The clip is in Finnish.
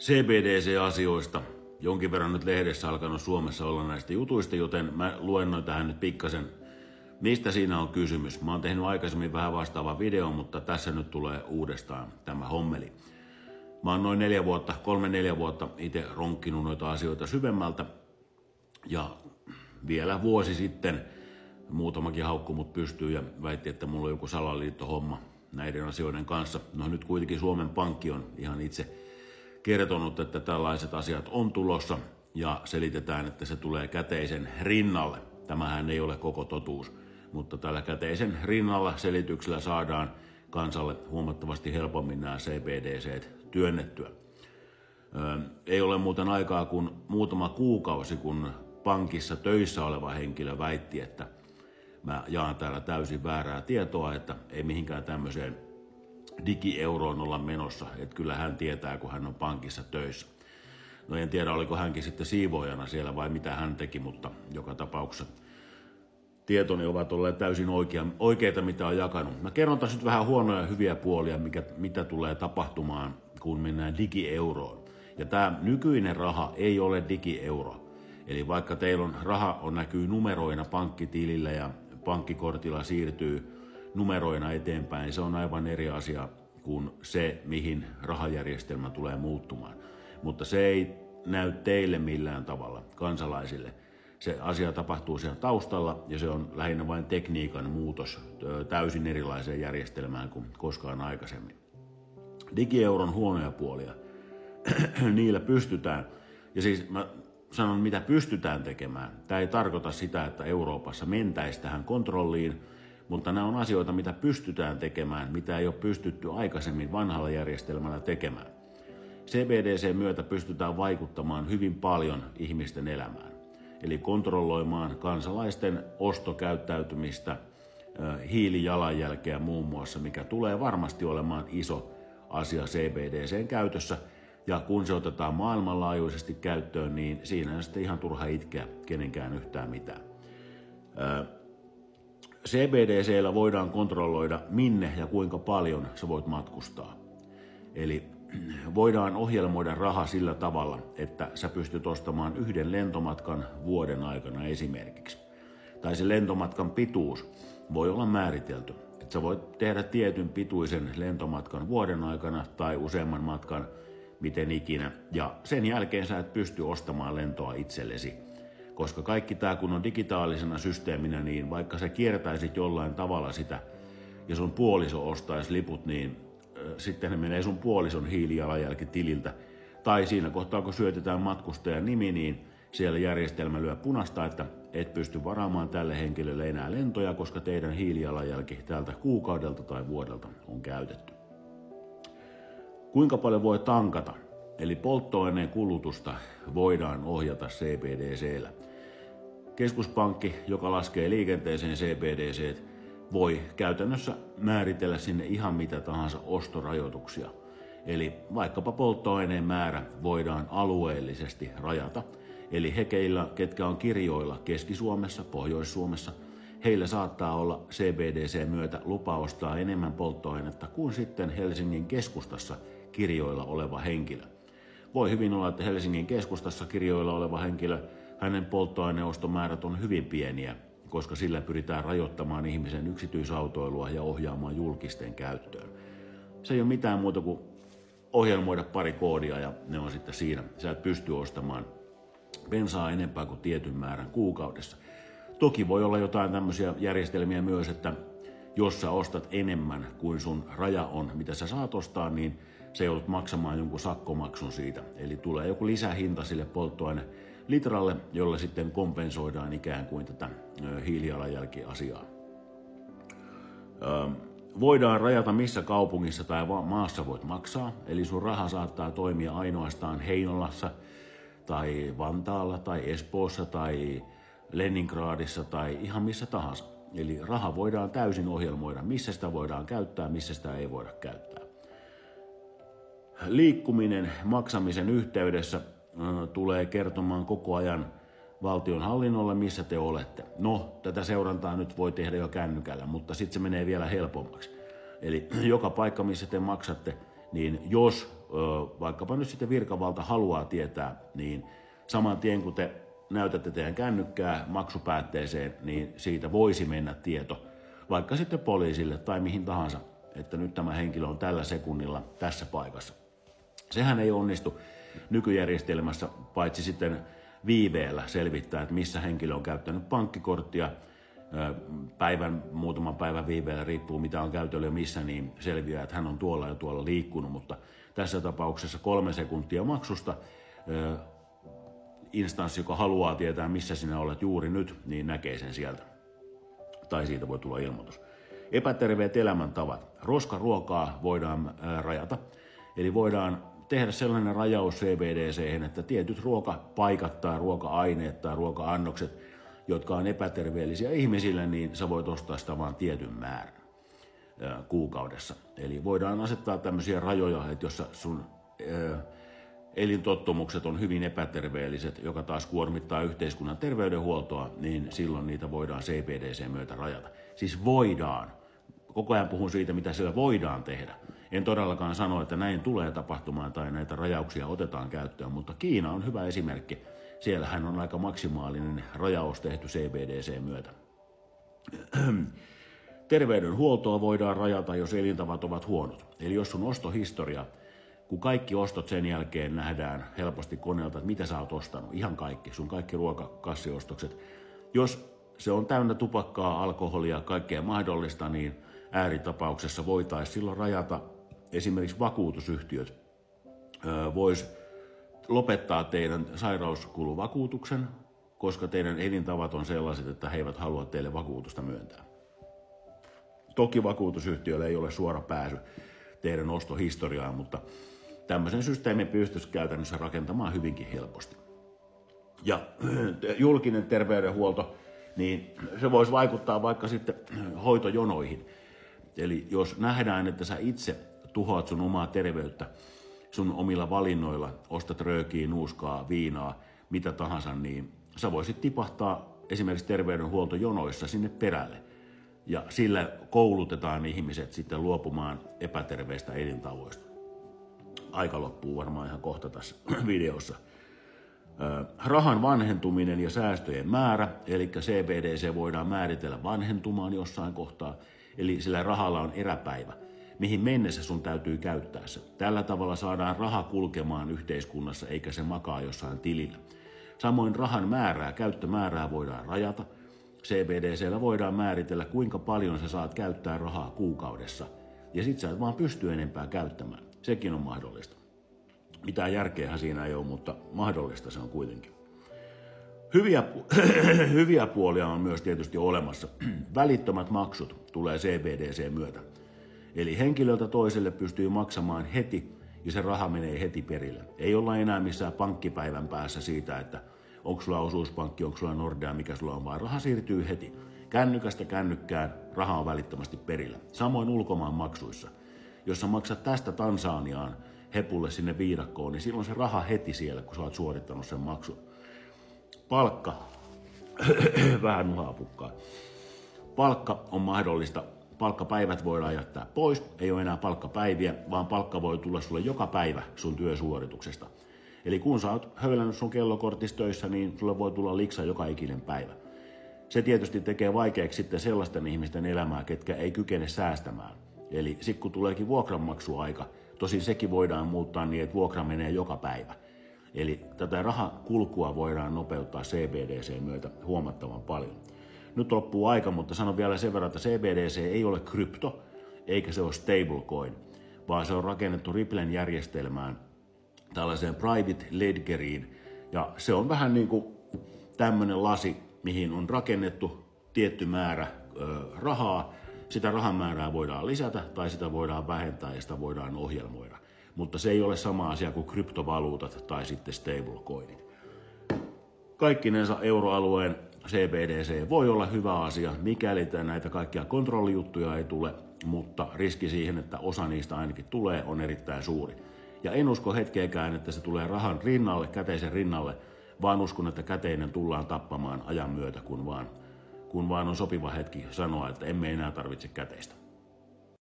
CBDC-asioista. Jonkin verran nyt lehdessä alkanut Suomessa olla näistä jutuista, joten mä luennoin tähän nyt pikkasen, mistä siinä on kysymys. Mä oon tehnyt aikaisemmin vähän vastaavan videon, mutta tässä nyt tulee uudestaan tämä hommeli. Mä oon noin 3-4 vuotta itse ronkkinut noita asioita syvemmältä. Ja vielä vuosi sitten muutamakin haukkui mut pystyyn ja väitti, että mulla on joku salaliittohomma näiden asioiden kanssa. No nyt kuitenkin Suomen Pankki on ihan itse kertonut, että tällaiset asiat on tulossa ja selitetään, että se tulee käteisen rinnalle. Tämähän ei ole koko totuus, mutta tällä käteisen rinnalla selityksellä saadaan kansalle huomattavasti helpommin nämä CBDCt työnnettyä. Ei ole muuten aikaa kuin muutama kuukausi, kun pankissa töissä oleva henkilö väitti, että mä jaan täällä täysin väärää tietoa, että ei mihinkään tämmöiseen digieuroon olla menossa, että kyllä hän tietää, kun hän on pankissa töissä. No en tiedä, oliko hänkin sitten siivoojana siellä vai mitä hän teki, mutta joka tapauksessa tietoni ovat olleet täysin oikeita, mitä on jakanut. Mä kerron tässä nyt vähän huonoja ja hyviä puolia, mitä tulee tapahtumaan, kun mennään digieuroon. Ja tämä nykyinen raha ei ole digieuro. Eli vaikka teillä on raha näkyy numeroina pankkitilillä ja pankkikortilla siirtyy numeroina eteenpäin, se on aivan eri asia kuin se, mihin rahajärjestelmä tulee muuttumaan. Mutta se ei näy teille millään tavalla, kansalaisille. Se asia tapahtuu siellä taustalla ja se on lähinnä vain tekniikan muutos täysin erilaiseen järjestelmään kuin koskaan aikaisemmin. Digieuron huonoja puolia, niillä pystytään, ja siis mä sanon mitä pystytään tekemään. Tämä ei tarkoita sitä, että Euroopassa mentäisi tähän kontrolliin, mutta nämä on asioita, mitä pystytään tekemään, mitä ei ole pystytty aikaisemmin vanhalla järjestelmällä tekemään. CBDC myötä pystytään vaikuttamaan hyvin paljon ihmisten elämään. Eli kontrolloimaan kansalaisten ostokäyttäytymistä, hiilijalanjälkeä muun muassa, mikä tulee varmasti olemaan iso asia CBDCn käytössä. Ja kun se otetaan maailmanlaajuisesti käyttöön, niin siinä on sitten ihan turha itkeä kenenkään yhtään mitään. CBDCllä voidaan kontrolloida minne ja kuinka paljon sä voit matkustaa. Eli voidaan ohjelmoida raha sillä tavalla, että sä pystyt ostamaan yhden lentomatkan vuoden aikana esimerkiksi. Tai se lentomatkan pituus voi olla määritelty. Että sä voit tehdä tietyn pituisen lentomatkan vuoden aikana tai useamman matkan miten ikinä. Ja sen jälkeen sä et pysty ostamaan lentoa itsellesi. Koska kaikki tämä kun on digitaalisena systeeminä, niin vaikka sä kiertäisit jollain tavalla sitä ja sun puoliso ostaisi liput, niin sitten ne menee sun puolison hiilijalanjälkitililtä. Tai siinä kohtaa, kun syötetään matkustajan nimi, niin siellä järjestelmä lyö punaista, että et pysty varaamaan tälle henkilölle enää lentoja, koska teidän hiilijalanjälki tältä kuukaudelta tai vuodelta on käytetty. Kuinka paljon voi tankata? Eli polttoaineen kulutusta voidaan ohjata CBDC:llä. Keskuspankki, joka laskee liikenteeseen CBDC:t, voi käytännössä määritellä sinne ihan mitä tahansa ostorajoituksia. Eli vaikkapa polttoaineen määrä voidaan alueellisesti rajata. Eli he, ketkä on kirjoilla Keski-Suomessa, Pohjois-Suomessa, heillä saattaa olla CBDC myötä lupa ostaa enemmän polttoainetta kuin sitten Helsingin keskustassa kirjoilla oleva henkilö. Voi hyvin olla, että Helsingin keskustassa kirjoilla oleva henkilö, hänen polttoaineostomäärät on hyvin pieniä, koska sillä pyritään rajoittamaan ihmisen yksityisautoilua ja ohjaamaan julkisten käyttöön. Se ei ole mitään muuta kuin ohjelmoida pari koodia ja ne on sitten siinä. Sä et pysty ostamaan bensaa enempää kuin tietyn määrän kuukaudessa. Toki voi olla jotain tämmöisiä järjestelmiä myös, että jos sä ostat enemmän kuin sun raja on, mitä sä saat ostaa, niin sä joudut maksamaan jonkun sakkomaksun siitä. Eli tulee joku lisähinta sille polttoainelitralle, jolla sitten kompensoidaan ikään kuin tätä hiilijalanjälkiasiaa. Voidaan rajata missä kaupungissa tai maassa voit maksaa, eli sun raha saattaa toimia ainoastaan Heinolassa tai Vantaalla tai Espoossa tai Leningradissa tai ihan missä tahansa. Eli raha voidaan täysin ohjelmoida, missä sitä voidaan käyttää, missä sitä ei voida käyttää. Liikkuminen maksamisen yhteydessä tulee kertomaan koko ajan valtionhallinnolle, missä te olette. No, tätä seurantaa nyt voi tehdä jo kännykällä, mutta sitten se menee vielä helpommaksi. Eli joka paikka, missä te maksatte, niin jos vaikkapa nyt sitten virkavalta haluaa tietää, niin saman tien kun te näytätte teidän kännykkää maksupäätteeseen, niin siitä voisi mennä tieto vaikka sitten poliisille tai mihin tahansa, että nyt tämä henkilö on tällä sekunnilla tässä paikassa. Sehän ei onnistu nykyjärjestelmässä, paitsi sitten viiveellä selvittää, että missä henkilö on käyttänyt pankkikorttia. Muutaman päivän viiveellä, riippuu mitä on käytöllä ja missä, niin selviää, että hän on tuolla ja tuolla liikkunut, mutta tässä tapauksessa 3 sekuntia maksusta instanssi, joka haluaa tietää, missä sinä olet juuri nyt, niin näkee sen sieltä. Tai siitä voi tulla ilmoitus. Epäterveet elämäntavat. Roskaruokaa voidaan rajata. Eli voidaan tehdä sellainen rajaus CBDC:hen, että tietyt ruokapaikat tai ruoka-aineet tai ruoka-annokset, jotka on epäterveellisiä ihmisille, niin sä voit ostaa sitä vain tietyn määrän kuukaudessa. Eli voidaan asettaa tämmöisiä rajoja, että jos sun elintottumukset on hyvin epäterveelliset, joka taas kuormittaa yhteiskunnan terveydenhuoltoa, niin silloin niitä voidaan CBDC myötä rajata. Siis voidaan. Koko ajan puhun siitä, mitä siellä voidaan tehdä. En todellakaan sano, että näin tulee tapahtumaan tai näitä rajauksia otetaan käyttöön, mutta Kiina on hyvä esimerkki. Siellähän on aika maksimaalinen rajaus tehty CBDC myötä. Terveydenhuoltoa voidaan rajata, jos elintavat ovat huonot. Eli jos sun ostohistoria, kun kaikki ostot sen jälkeen nähdään helposti koneelta, että mitä sä oot ostanut, ihan kaikki, sun kaikki ruokakassiostokset. Jos se on täynnä tupakkaa, alkoholia, kaikkea mahdollista, niin ääritapauksessa voitaisiin silloin rajata esimerkiksi vakuutusyhtiöt. Vois lopettaa teidän sairauskuluvakuutuksen, koska teidän elintavat on sellaiset, että he eivät halua teille vakuutusta myöntää. Toki vakuutusyhtiöillä ei ole suora pääsy teidän ostohistoriaan, mutta tämmöisen systeemin pystyisi käytännössä rakentamaan hyvinkin helposti. Ja julkinen terveydenhuolto, niin se voisi vaikuttaa vaikka sitten hoitojonoihin. Eli jos nähdään, että sä itse tuhoat sun omaa terveyttä sun omilla valinnoilla, ostat röökiä, nuuskaa, viinaa, mitä tahansa, niin sä voisit tipahtaa esimerkiksi terveydenhuoltojonoissa sinne perälle. Ja sillä koulutetaan ihmiset sitten luopumaan epäterveistä elintavoista. Aika loppuu varmaan ihan kohta tässä videossa. Rahan vanhentuminen ja säästöjen määrä, eli CBDC voidaan määritellä vanhentumaan jossain kohtaa, eli sillä rahalla on eräpäivä, mihin mennessä sun täytyy käyttää se. Tällä tavalla saadaan raha kulkemaan yhteiskunnassa, eikä se makaa jossain tilillä. Samoin rahan määrää, käyttömäärää voidaan rajata. CBDC:llä voidaan määritellä, kuinka paljon sä saat käyttää rahaa kuukaudessa. Ja sit sä et vaan pysty enempää käyttämään. Sekin on mahdollista. Mitään järkeähän siinä ei ole, mutta mahdollista se on kuitenkin. Hyviä puolia on myös tietysti olemassa. Välittömät maksut tulee CBDC myötä. Eli henkilöltä toiselle pystyy maksamaan heti ja se raha menee heti perille. Ei olla enää missään pankkipäivän päässä siitä, että onko sulla osuuspankki, onko sulla Nordea, mikä sulla on, vaan raha siirtyy heti. Kännykästä kännykkään raha on välittömästi perillä. Samoin ulkomaan maksuissa. Jos sä maksat tästä Tansaniaan hepulle sinne viidakkoon, niin silloin se raha heti siellä, kun sä oot suorittanut sen maksun. Palkka, vähän nuhaa pukkaa. Palkka on mahdollista. Palkkapäivät voidaan jättää pois, ei ole enää palkkapäiviä, vaan palkka voi tulla sulle joka päivä sun työsuorituksesta. Eli kun sä oot höylännyt sun kellokortissa töissä, niin sulle voi tulla liksa joka ikinen päivä. Se tietysti tekee vaikeaksi sitten sellaisten ihmisten elämää, ketkä ei kykene säästämään. Eli sitten kun tuleekin vuokranmaksuaika, tosin sekin voidaan muuttaa niin, että vuokra menee joka päivä. Eli tätä rahakulkua voidaan nopeuttaa CBDC myötä huomattavan paljon. Nyt loppuu aika, mutta sanon vielä sen verran, että CBDC ei ole krypto, eikä se ole stablecoin, vaan se on rakennettu Ripplen järjestelmään, tällaiseen private ledgeriin. Ja se on vähän niin kuin tämmöinen lasi, mihin on rakennettu tietty määrä rahaa. Sitä rahan määrää voidaan lisätä tai sitä voidaan vähentää ja sitä voidaan ohjelmoida. Mutta se ei ole sama asia kuin kryptovaluutat tai sitten stablecoinit. Kaikkinensa euroalueen CBDC voi olla hyvä asia, mikäli näitä kaikkia kontrollijuttuja ei tule, mutta riski siihen, että osa niistä ainakin tulee, on erittäin suuri. Ja en usko hetkeäkään, että se tulee rahan rinnalle, käteisen rinnalle, vaan uskon, että käteinen tullaan tappamaan ajan myötä, kun vaan on sopiva hetki sanoa, että emme enää tarvitse käteistä.